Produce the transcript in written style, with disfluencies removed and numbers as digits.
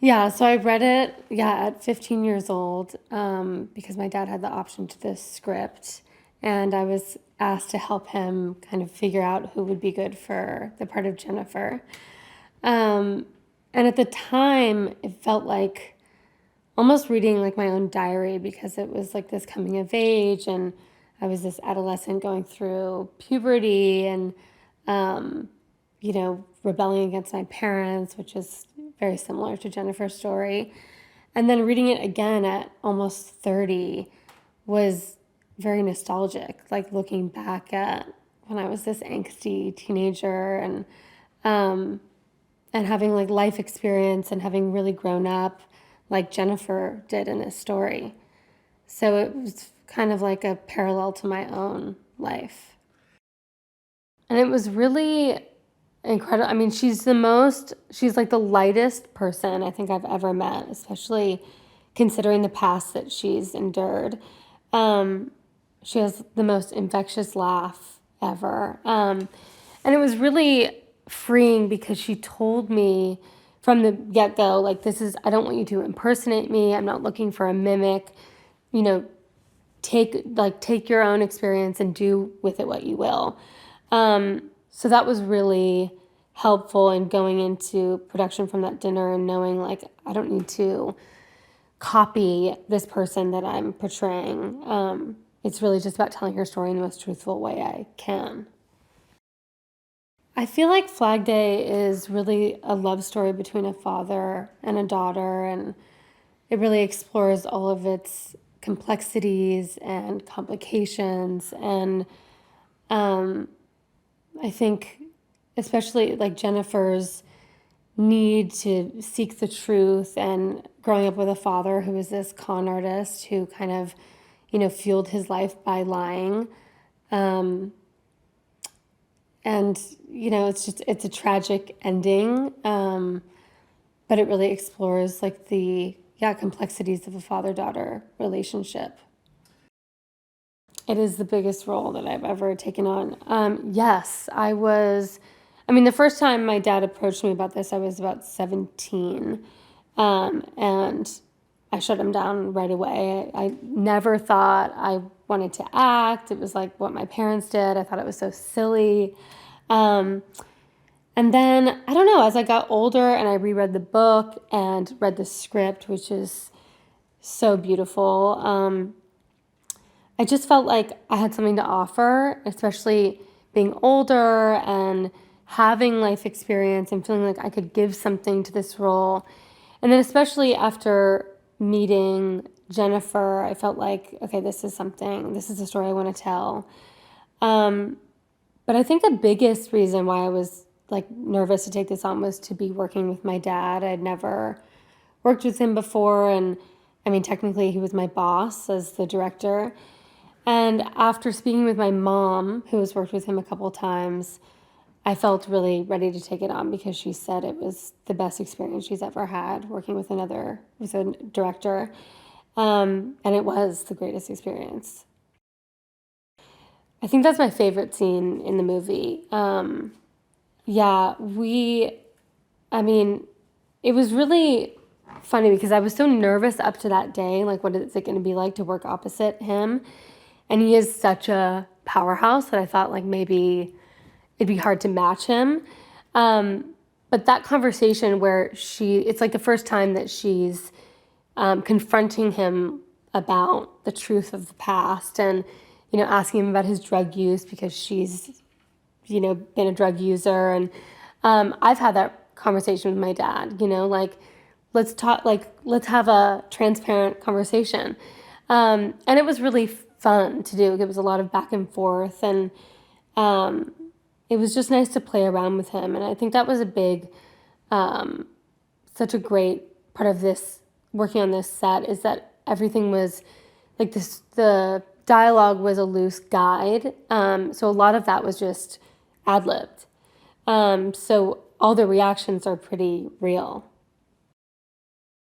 Yeah, so I read it, at 15 years old, because my dad had the option to this script, and I was asked to help him kind of figure out who would be good for the part of Jennifer. Um, and at the time, it felt like almost reading like my own diary because it was like this coming of age, and I was this adolescent going through puberty and, rebelling against my parents, which is very similar to Jennifer's story. And then reading it again at almost 30 was very nostalgic, like looking back at when I was this angsty teenager and having like life experience and having really grown up like Jennifer did in this story. So it was kind of like a parallel to my own life. And it was really incredible. I mean, she's like the lightest person I think I've ever met, especially considering the past that she's endured. She has the most infectious laugh ever. And it was really freeing because she told me from the get-go, like, I don't want you to impersonate me. I'm not looking for a mimic. You know, take your own experience and do with it what you will. So that was really helpful in going into production from that dinner and knowing, like, I don't need to copy this person that I'm portraying. It's really just about telling her story in the most truthful way I can. I feel like Flag Day is really a love story between a father and a daughter, and it really explores all of its complexities and complications. And I think especially like Jennifer's need to seek the truth and growing up with a father who was this con artist who kind of, fueled his life by lying. And, it's a tragic ending. But it really explores like the complexities of a father-daughter relationship. It is the biggest role that I've ever taken on. Yes, the first time my dad approached me about this, I was about 17. And I shut him down right away. I never thought I wanted to act. It was like what my parents did. I thought it was so silly. And then, I don't know, as I got older and I reread the book and read the script, which is so beautiful, I just felt like I had something to offer, especially being older and having life experience and feeling like I could give something to this role. And then especially after meeting Jennifer, I felt like, okay, this is a story I want to tell. But I think the biggest reason why I was like nervous to take this on was to be working with my dad. I'd never worked with him before, and technically he was my boss as the director. And after speaking with my mom, who has worked with him a couple of times, I felt really ready to take it on because she said it was the best experience she's ever had working with a director. And it was the greatest experience. I think that's my favorite scene in the movie. It was really funny because I was so nervous up to that day. Like, what is it going to be like to work opposite him? And he is such a powerhouse that I thought like maybe it'd be hard to match him. But that conversation where it's like the first time that she's confronting him about the truth of the past and, asking him about his drug use because she's, been a drug user. And I've had that conversation with my dad, like, let's talk, like, let's have a transparent conversation. And it was really fun to do. It was a lot of back and forth, and it was just nice to play around with him. And I think that was such a great part of this, working on this set, is that everything was like this, the dialogue was a loose guide. So a lot of that was just ad-libbed. So all the reactions are pretty real.